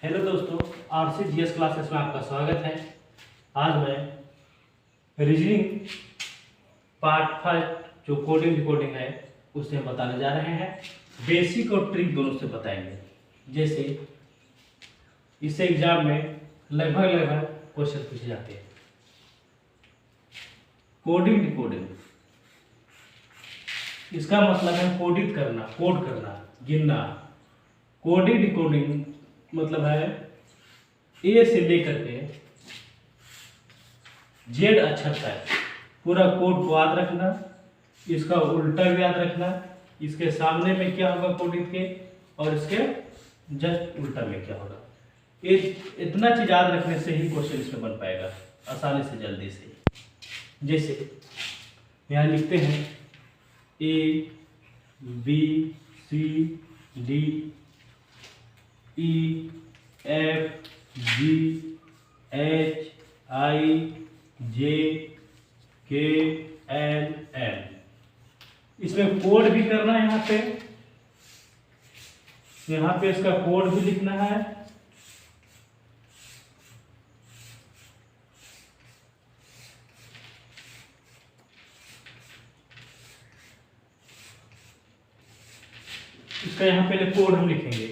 Hello दोस्तों, RC GS classes में आपका स्वागत है। आज मैं रीजनिंग पार्ट फर्स्ट जो कोडिंग डिकोडिंग है उसे हम बताने जा रहे हैं। बेसिक और ट्रिक दोनों से बताएंगे। जैसे इस एग्जाम में लगभग क्वेश्चन पूछे जाते हैं। कोडिंग डिकोडिंग, इसका मतलब है कोडित करना, कोड करना, गिनना। कोडिंग डिकोडिंग मतलब है ए से लेकर के जेड अक्षर तक पूरा कोड को याद रखना, इसका उल्टा भी याद रखना, इसके सामने में क्या होगा कोडित के और इसके जस्ट उल्टा में क्या होगा। ये इतना चीज याद रखने से ही क्वेश्चन इसमें बन पाएगा आसानी से, जल्दी से। जैसे यहाँ लिखते हैं A B C D E F G H I J K L M. इसमें कोड भी करना है। यहाँ पे इसका कोड भी लिखना है। इसका यहाँ पहले कोड हम लिखेंगे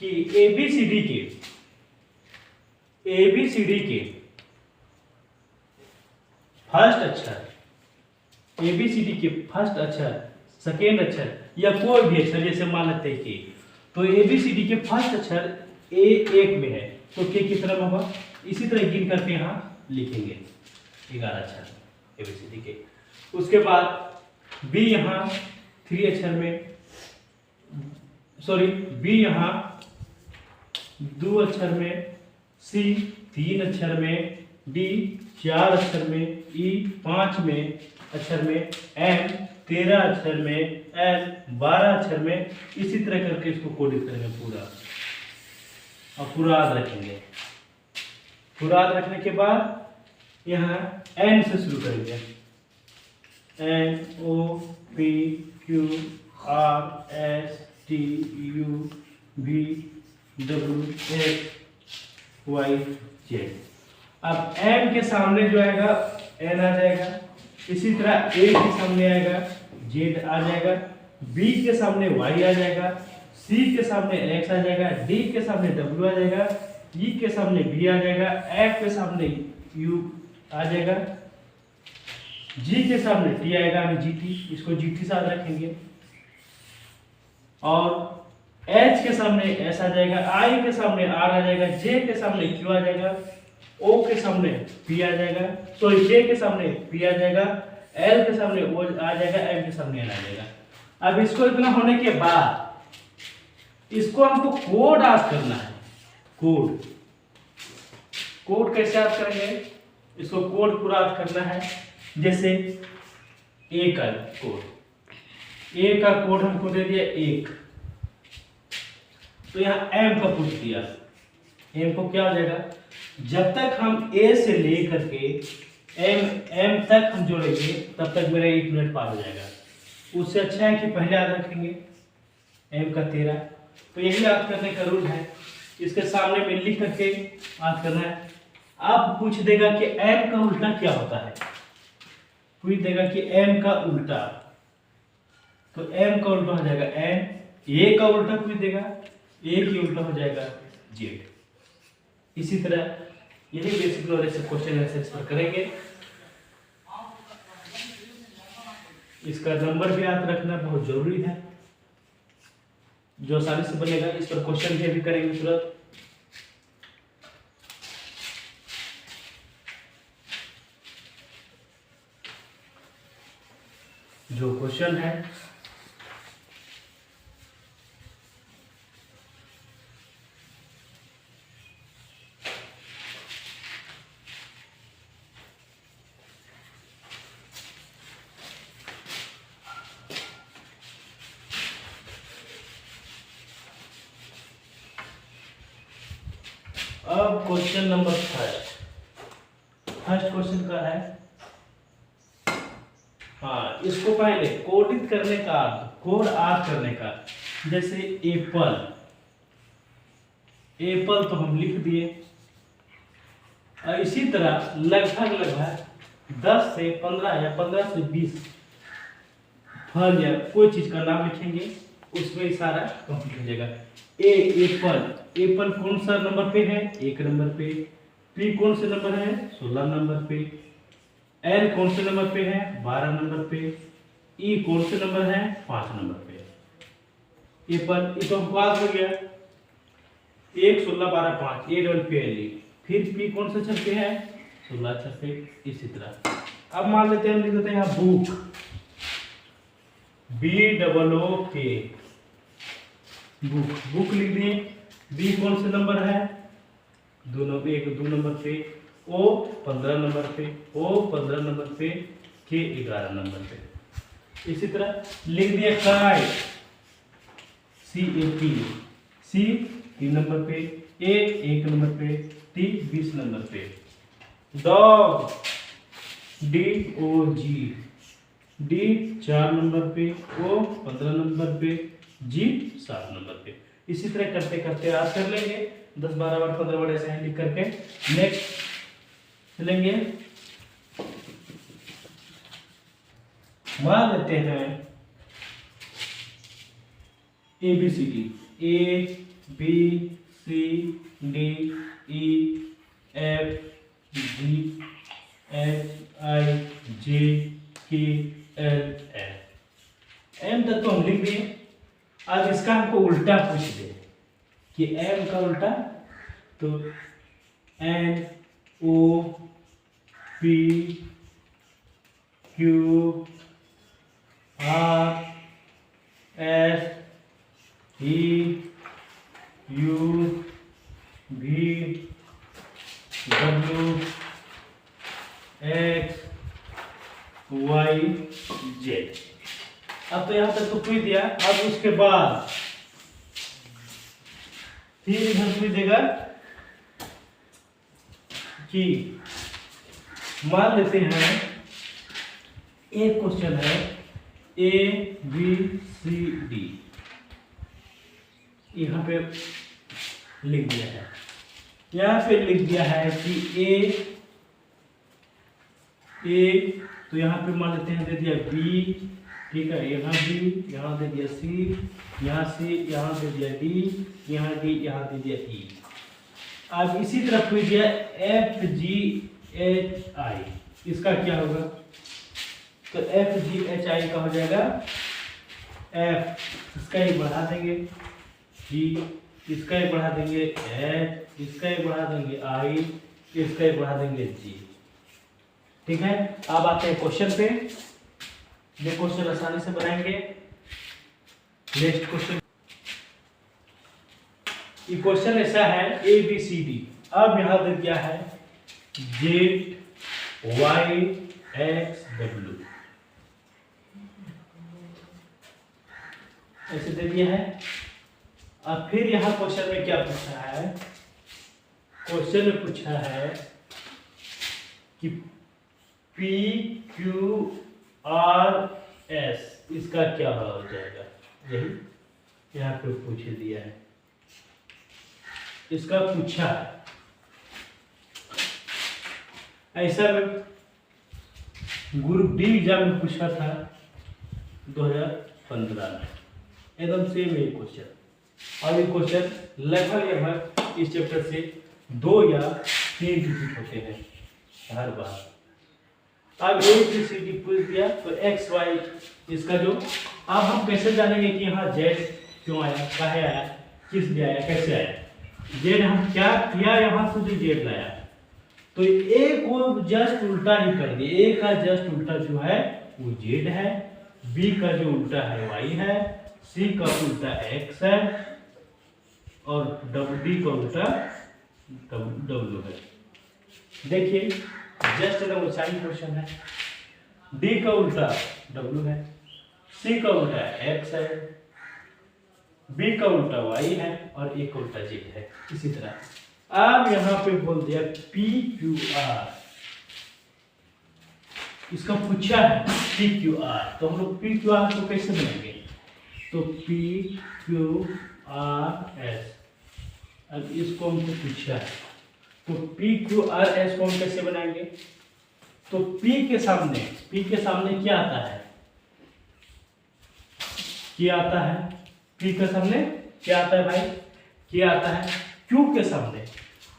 कि एबीसीडी के फर्स्ट अक्षर, एबीसीडी के फर्स्ट अक्षर, सेकेंड अक्षर या कोई भी अक्षर, जैसे मान लेते हैं कि तो एबीसीडी के फर्स्ट अक्षर ए एक में है तो के कितना में होगा, इसी तरह गिन करके यहाँ लिखेंगे 11 अक्षर एबीसीडी के। उसके बाद बी यहाँ 3 अक्षर में, सॉरी बी यहाँ 2 अक्षर में, सी 3 अक्षर में, डी 4 अक्षर में, ई 5 में अक्षर में, एम 13 अक्षर में, एल 12 अक्षर में। इसी तरह करके इसको कोडित करेंगे पूरा और पूरा याद रखेंगे। पूरा याद रखने के बाद यहाँ एन से शुरू करेंगे। N O P Q R S T U V W X Y Z. अब एम के सामने जो आएगा एन आ जाएगा, इसी तरह ए के सामने आएगा जेड आ जाएगा, बी के सामने वाई आ जाएगा, सी के सामने एक्स आ जाएगा, डी के सामने डब्ल्यू आ जाएगा, ई के सामने बी आ जाएगा, एफ के सामने यू आ जाएगा, जी के सामने टी आएगा, हमें जीटी, इसको जीटी से याद रखेंगे। और एच के सामने एस आ जाएगा, आई के सामने आर आ जाएगा, जे के सामने क्यू आ जाएगा, ओ के सामने पी आ जाएगा, सॉरी जे के सामने पी आ जाएगा, एल के सामने ओ आ जाएगा, एम के सामने एन आ जाएगा। अब इसको इतना होने के बाद इसको हमको कोड याद करना है। कोड कैसे याद करेंगे, इसको कोड पूरा याद करना है। जैसे ए का कोड हमको दे दिया 1, तो यहाँ एम का पूछ दिया। एम को क्या हो जाएगा, जब तक हम ए से लेकर के एम तक हम जोड़ेंगे तब तक मेरा 1 मिनट पार हो जाएगा। उससे अच्छा है कि पहले याद रखेंगे एम का 13। तो यही याद करने का रूल है, इसके सामने में लिख करके याद करना है। अब पूछ देगा कि एम का उल्टा क्या होता है, पूछ देगा कि एम का उल्टा, तो एम का उल्टा हो जाएगा एन, ए का उल्टा पूछ देगा, ए की उल्टा हो जाएगा जेड। इसी तरह यही बेसिक नॉलेज से क्वेश्चन आंसर पर करेंगे। इसका नंबर भी याद रखना बहुत जरूरी है, जो आसानी से बनेगा। इस पर क्वेश्चन भी अभी करेंगे तुरंत। जो क्वेश्चन है अब क्वेश्चन नंबर फर्स्ट क्वेश्चन का है। हाँ, इसको पहले कोडित करने का, कोड याद करने का। जैसे एप्पल, एप्पल तो हम लिख दिए। और इसी तरह लगभग 10 से 15 या 15 से 20 फल या कोई चीज का नाम लिखेंगे, उसमें इशारा कंप्लीट हो जाएगा। एप्पल, एप्पल कौन सा नंबर पे है? 1 नंबर पे। पी कौन से नंबर है? 16 नंबर पे। एल कौन से नंबर पे है? 12 नंबर पे। ई कौन से नंबर है? 5 नंबर पे। एप्पल ये तो बात हो गया, 1 16 12 5 A double P L E. फिर पी कौन सा अक्षर पे है? 16 अक्षर पे। इसी तरह अब मान लेते हैं, हम लिख देते हैं यहाँ बुक, BOOK, बुक, बुक लिख दिए। बी कौन से नंबर है? 2 नंबर पे। ओ 15 नंबर पे। ओ 15 नंबर पे। के 11 नंबर पे। इसी तरह लिख दिया काइट, CAP, सी 3 नंबर पे। ए 1 नंबर पे। टी 20 नंबर पे। डॉग, DOG, डी 4 नंबर पे। ओ 15 नंबर पे। जी 7 नंबर पे। इसी तरह करते करते आप कर लेंगे 10 12 बार 15 बार ऐसे लिख करके। नेक्स्ट चलेंगे, मान लेते हैं ABCD, ABCDEFGHIJKLM, एम तक तो हम लिख दिए। अब इसका हमको उल्टा पूछ दे कि एम का उल्टा, तो NOPQRSTUVWXYZ। अब तो यहां तक तो पूछ दिया। अब उसके बाद फिर इधर पूछ देगा कि मान लेते हैं एक क्वेश्चन है ABCD, यहाँ पे लिख दिया है, यहाँ पे लिख दिया है कि ए तो यहाँ पे मान लेते हैं दे दिया बी, ठीक है, यहाँ बी, यहाँ दे दिया सी, यहाँ सी, यहाँ दे दिया डी, यहाँ डी, यहाँ दे दिया ई। अब इसी तरह पूछ दिया FGHI, इसका क्या होगा? तो FGHI का हो जाएगा F, इसका एक बढ़ा देंगे G, इसका एक बढ़ा देंगे H, इसका एक बढ़ा देंगे I, इसका एक बढ़ा देंगे G। ठीक है, अब आते हैं क्वेश्चन पे। ये क्वेश्चन आसानी से बनाएंगे। नेक्स्ट क्वेश्चन, ये क्वेश्चन ऐसा है ABCD, अब यहां दे दिया है ZYXW, ऐसे दे दिया है। अब फिर यहां क्वेश्चन में क्या पूछा है? क्वेश्चन में पूछा है कि PQRS, इसका क्या हो जाएगा? यही यहाँ पे पूछ दिया है, इसका पूछा है। ऐसा में ग्रुप डी एग्जाम में पूछा था 2015 में, एकदम सेम ये क्वेश्चन। और ये क्वेश्चन लगभग इस चैप्टर से 2 या 3 रिपीट होते हैं हर बार। अब ABCD पूछ दिया तो XY, इसका जो, अब हम कैसे जानेंगे कि यहाँ Z क्यों आया, काहे आया, किस लिए आया, कैसे आया? Z हम क्या किया, यहाँ से जो Z लाया, तो A को जस्ट उल्टा ही कर दिए। A का जस्ट उल्टा जो है वो Z है, B का जो उल्टा है Y है, C का उल्टा X है, और D का उल्टा W है। देखिए जस्ट एकदम ऊंचाई क्वेश्चन है। D का उल्टा W है, C का उल्टा X है, B का उल्टा Y है, और A का उल्टा Z है। इसी तरह अब यहाँ पे बोल दिया PQR, इसका पूछा है PQR, तो हम लोग PQR को कैसे बनाएंगे? तो PQRS, अब इसको हमको पूछा है, तो पी क्यू आर एस को हम कैसे बनाएंगे? तो पी के सामने क्या आता है? क्या आता है? पी के सामने क्या आता है भाई? क्या आता है क्यू के सामने।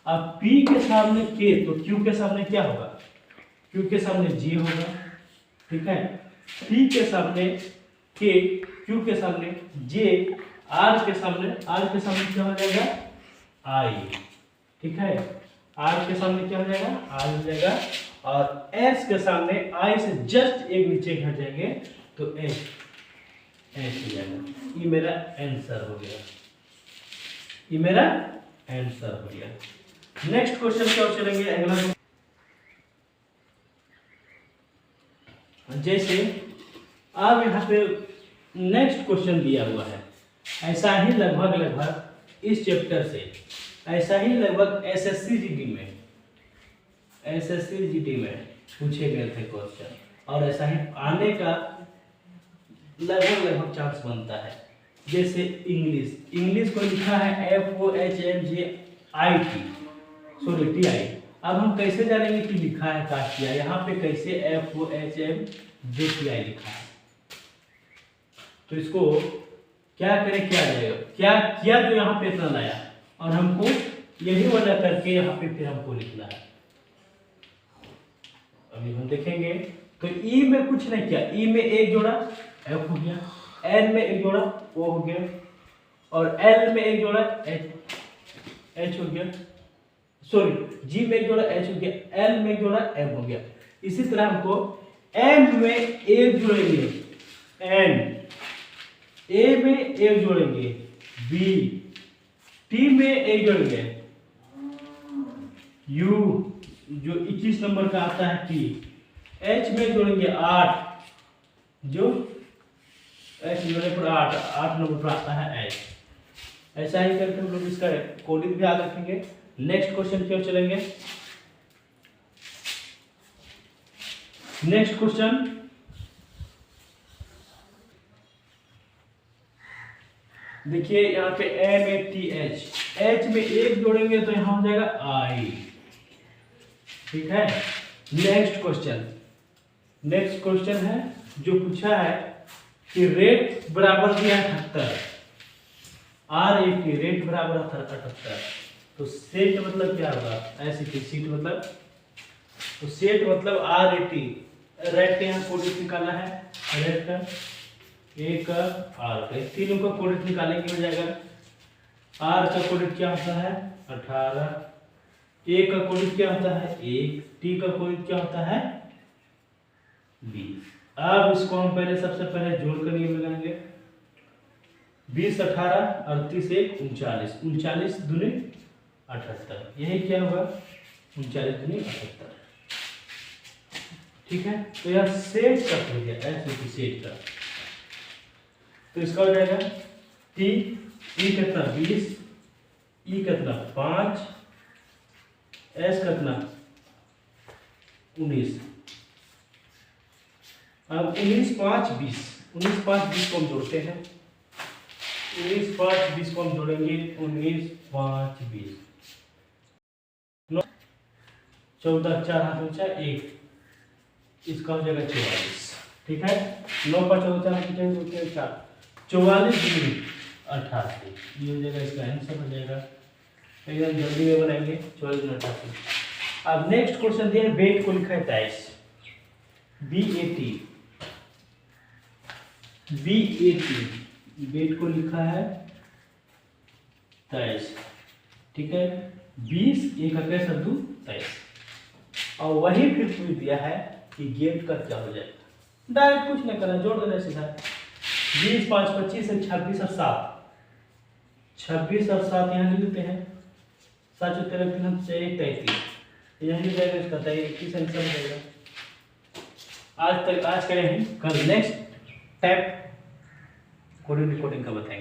अब पी के सामने के, तो क्यू के सामने क्या होगा? क्यू के सामने जी होगा, ठीक है। पी के सामने के, क्यू के सामने जे, आर के सामने क्या हो जाएगा? आई, ठीक है। आर के सामने क्या हो जाएगा? आर हो जाएगा, और एस के सामने आई से जस्ट एक नीचे घट जाएंगे तो एच हो जाएगा। ये मेरा आंसर हो गया, ये मेरा आंसर हो गया। नेक्स्ट क्वेश्चन क्या चलेंगे अगला। जैसे अब यहाँ पे नेक्स्ट क्वेश्चन दिया हुआ है, ऐसा ही लगभग इस चैप्टर से, ऐसा ही लगभग एसएससी जीडी में पूछे गए थे क्वेश्चन, और ऐसा ही आने का लगभग चांस बनता है। जैसे इंग्लिश को लिखा है FOHMJIT। अब हम कैसे जानेंगे कि लिखा है क्या किया? यहाँ पे कैसे FOHMJTI लिखा है, तो इसको क्या करें, क्या जाएगा, क्या किया जो यहाँ पे इतना लाया, और हमको यही वाला करके यहाँ पे फिर हमको लिखना है। अभी हम देखेंगे तो ई में कुछ नहीं किया, ई में एक जोड़ा एफ हो गया, एन में एक जोड़ा ओ हो गया, और एल में एक जोड़ा एच हो गया, सॉरी जी में एक जोड़ा एच हो गया, एल में एक जोड़ा एम हो गया। इसी तरह हमको एम में एक जोड़ेंगे एन, ए में एक जोड़ेंगे बी, टी में एक जोड़ेंगे यू जो 21 नंबर का आता है टी, एच में जोड़ेंगे 8 जो एच जोड़ने पर 8 नंबर पर आता है एच। ऐसा ही करके हम लोग इसका कोडिंग भी याद रखेंगे। नेक्स्ट क्वेश्चन क्यों चलेंगे? नेक्स्ट क्वेश्चन देखिए यहाँ पे MATH, एच में एक जोड़ेंगे तो यहाँ हो जाएगा आई, ठीक है। नेक्स्ट क्वेश्चन है जो पूछा है कि रेट बराबर दिया है 78, R80 रेट बराबर 78, तो सेट मतलब क्या होगा? ऐसे की सीट मतलब, तो सेट मतलब R80, रेट का यहाँ कोडिट निकाला है, रेट का एक आर का, तीनों का कोडिट निकालेंगे हो जाएगा। आर का कोडिट क्या होता है? 18, ए का कोडिट क्या होता है? 1, टी का कोडिट क्या होता है? 20। अब इसको हम पहले सबसे पहले जोड़ कर नियम लगाएंगे। 20 18 38 1 39, 39 दूनी 78, यही क्या होगा? 39 दूनी 78, ठीक है। तो यह सेट का हो गया, ऐसे की सेट का, तो इसका हो जाएगा टी, ई कितना 20, ई कितना 5, एस कितना 19। अब 19 5 20, 19 5 20 को हम जोड़ते हैं, 19 5 20 को हम जोड़ेंगे, 19 5 20, 14 4 हाथ ऊंचा 1, इसका हो जाएगा 44, ठीक है। 9 5 14 4, 44 दूनी 88, ये हो जाएगा, इसका आंसर हो जाएगा। एकदम जल्दी में बनाएंगे 44 दूनी 88। अब नेक्स्ट क्वेश्चन दिया है, वेट को लिखा है 23, BAT, वेट को लिखा है 23, ठीक है। 20 1 का कैसा 2 23, और वही फिर पूछ दिया है कि गेट का क्या हो जाएगा। डायरेक्ट कुछ नहीं करना, जोड़ देना सीधा। 20 5 25 है, 26 और 7, 26 और 7 यहाँ लिख देते हैं, 7 और 13 3 से 33, यही हो जाएगा इसका 21 आंसर हो जाएगा। आज करें, कल नेक्स्ट टाइप कोडिंग रिकॉर्डिंग का बताएंगे।